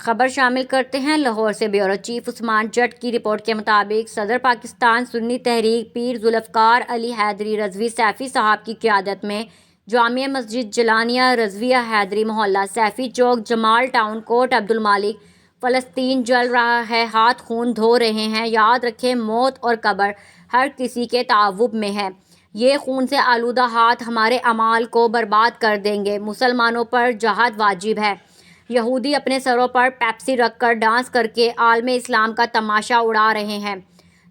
خبر شامل کرتے ہیں لاہور سے۔ بیورو چیف عثمان جٹ کی رپورٹ کے مطابق صدر پاکستان سنی تحریک پیر ذوالفقار علی حیدری رضوی سیفی صاحب کی قیادت میں جامع مسجد جلانیہ رضویہ حیدری محلہ سیفی چوک جمال ٹاؤن کوٹ عبدالمالک فلسطین جل رہا ہے، ہاتھ خون دھو رہے ہیں۔ یاد رکھیں موت اور قبر ہر کسی کے تعاقب میں ہے، یہ خون سے آلودہ ہاتھ ہمارے اعمال کو برباد کر دیں گے۔ مسلمانوں پر جہاد واجب ہے۔ یہودی اپنے سروں پر پیپسی رکھ کر ڈانس کر کے عالم اسلام کا تماشا اڑا رہے ہیں،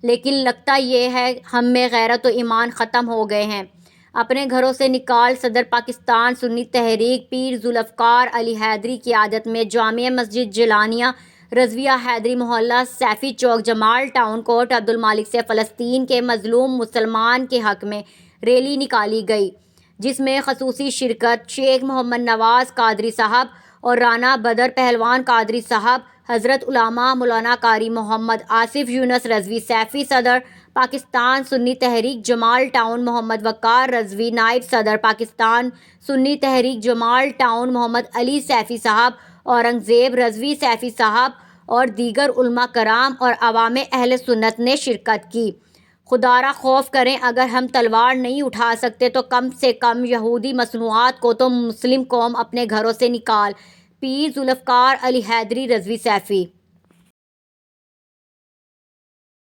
لیکن لگتا یہ ہے ہم میں غیرت و ایمان ختم ہو گئے ہیں۔ اپنے گھروں سے نکال صدر پاکستان سنی تحریک پیر ذوالفقار علی حیدری کی قیادت میں جامع مسجد جلانیہ رضویہ حیدری محلہ سیفی چوک جمال ٹاؤن کوٹ عبدالمالک سے فلسطین کے مظلوم مسلمان کے حق میں ریلی نکالی گئی، جس میں خصوصی شرکت شیخ محمد نواز قادری صاحب اور رانا بدر پہلوان قادری صاحب، حضرت علامہ مولانا قاری محمد آصف یونس رضوی سیفی، صدر پاکستان سنی تحریک جمال ٹاؤن محمد وقار رضوی، نائب صدر پاکستان سنی تحریک جمال ٹاؤن محمد علی سیفی صاحب، اورنگزیب رضوی سیفی صاحب اور دیگر علماء کرام اور عوام اہل سنت نے شرکت کی۔ خدا را خوف کریں، اگر ہم تلوار نہیں اٹھا سکتے تو کم سے کم یہودی مصنوعات کو تو مسلم قوم اپنے گھروں سے نکال۔ پیر ذوالفقار علی حیدری رضوی سیفی۔